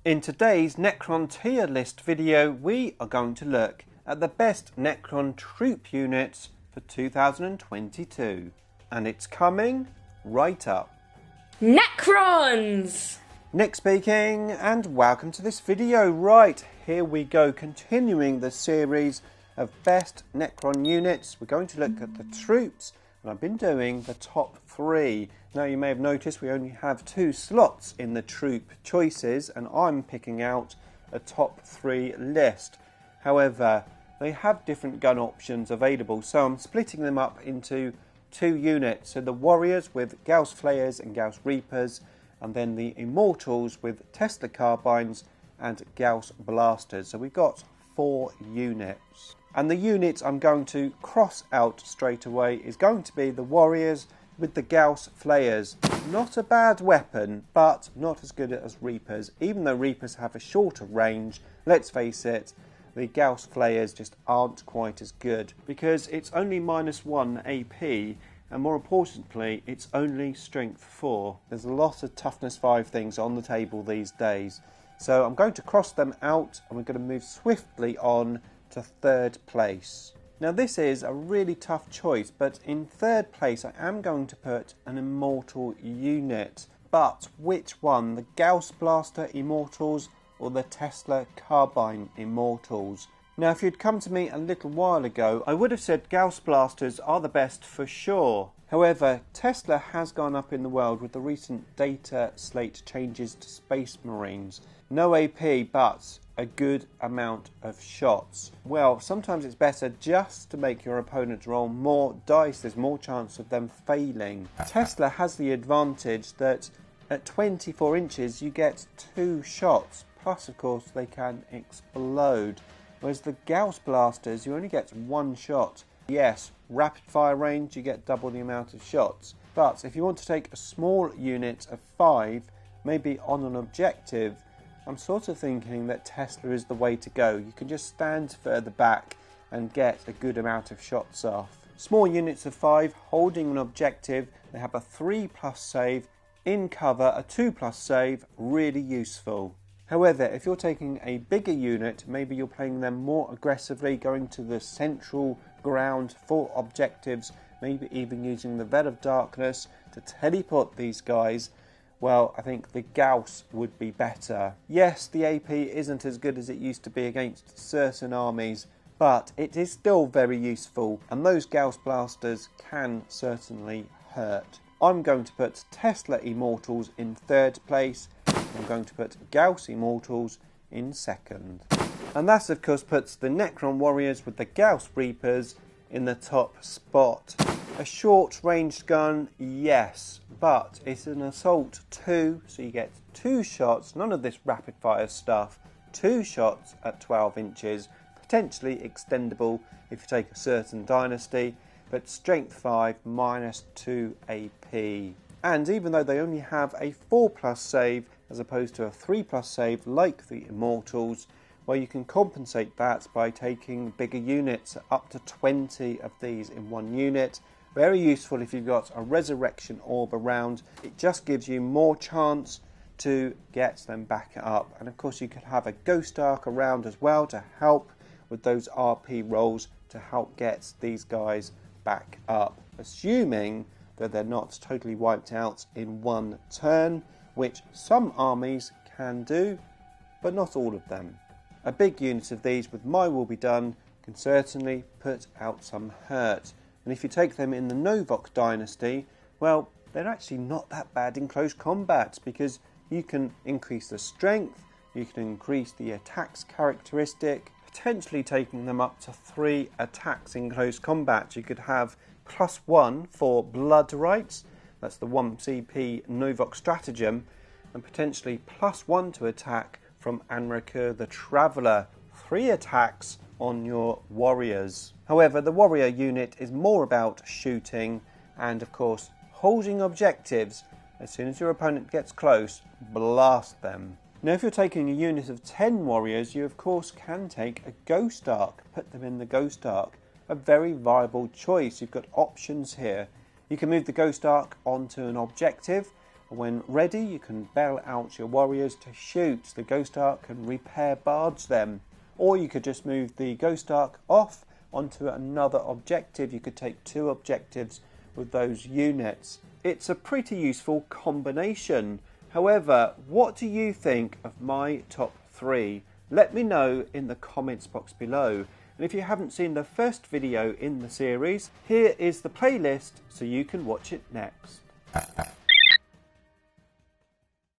In today's Necron Tier List video, we are going to look at the best Necron troop units for 2022. And it's coming right up. Necrons! Nick speaking, and welcome to this video. Right, here we go, continuing the series of best Necron units. We're going to look at the troops, and I've been doing the top 3. Now you may have noticed we only have 2 slots in the troop choices, and I'm picking out a top 3 list. However, they have different gun options available, so I'm splitting them up into 2 units. So the Warriors with Gauss Flayers and Gauss Reapers, and then the Immortals with Tesla Carbines and Gauss Blasters. So we've got 4 units. And the unit I'm going to cross out straight away is going to be the Warriors with the Gauss Flayers. Not a bad weapon, but not as good as Reapers. Even though Reapers have a shorter range, let's face it, the Gauss Flayers just aren't quite as good, because it's only -1 AP, and more importantly, it's only strength 4. There's a lot of toughness 5 things on the table these days. So I'm going to cross them out, and we're going to move swiftly on to 3rd place. Now this is a really tough choice, but in 3rd place I am going to put an Immortal unit. But which one? The Gauss Blaster Immortals or the Tesla Carbine Immortals? Now if you'd come to me a little while ago, I would have said Gauss Blasters are the best for sure. However, Tesla has gone up in the world with the recent data slate changes to Space Marines. No AP, but a good amount of shots. Well, sometimes it's better just to make your opponent roll more dice. There's more chance of them failing. Tesla has the advantage that at 24 inches you get 2 shots. Plus, of course, they can explode. Whereas the Gauss Blasters, you only get 1 shot. Yes, rapid fire range, you get double the amount of shots. But if you want to take a small unit of 5, maybe on an objective, I'm sort of thinking that Tesla is the way to go. You can just stand further back and get a good amount of shots off. Small units of 5 holding an objective, they have a 3+ save, in cover a 2+ save, really useful. However, if you're taking a bigger unit, maybe you're playing them more aggressively, going to the central ground for objectives, maybe even using the Veil of Darkness to teleport these guys, well, I think the Gauss would be better. Yes, the AP isn't as good as it used to be against certain armies, but it is still very useful, and those Gauss Blasters can certainly hurt. I'm going to put Tesla Immortals in 3rd place. I'm going to put Gauss Immortals in 2nd. And that, of course, puts the Necron Warriors with the Gauss Reapers in the top spot. A short-ranged gun, yes, but it's an Assault 2, so you get 2 shots, none of this rapid-fire stuff, 2 shots at 12 inches, potentially extendable if you take a certain dynasty, but Strength 5 -2 AP. And even though they only have a 4+ save, as opposed to a 3+ save like the Immortals, well, you can compensate that by taking bigger units, up to 20 of these in one unit. Very useful if you've got a Resurrection Orb around. It just gives you more chance to get them back up. And of course you could have a Ghost Arc around as well to help with those RP rolls to help get these guys back up. Assuming that they're not totally wiped out in one turn, which some armies can do, but not all of them. A big unit of these with My Will Be Done can certainly put out some hurt. And if you take them in the Novok dynasty, well, they're actually not that bad in close combat, because you can increase the strength, you can increase the attacks characteristic, potentially taking them up to 3 attacks in close combat. You could have +1 for Blood Rights, that's the 1 CP Novok stratagem, and potentially +1 to attack from Anrakur the Traveller. 3 attacks on your Warriors. However, the Warrior unit is more about shooting and, of course, holding objectives. As soon as your opponent gets close, blast them. Now, if you're taking a unit of 10 Warriors, you, of course, can take a Ghost Arc. Put them in the Ghost Arc. A very viable choice. You've got options here. You can move the Ghost Arc onto an objective, When ready, you can bail out your warriors to shoot. The Ghost Ark can repair barge them. Or you could just move the Ghost Ark off onto another objective. You could take 2 objectives with those units. It's a pretty useful combination. However, what do you think of my top 3? Let me know in the comments box below. And if you haven't seen the first video in the series, here is the playlist so you can watch it next.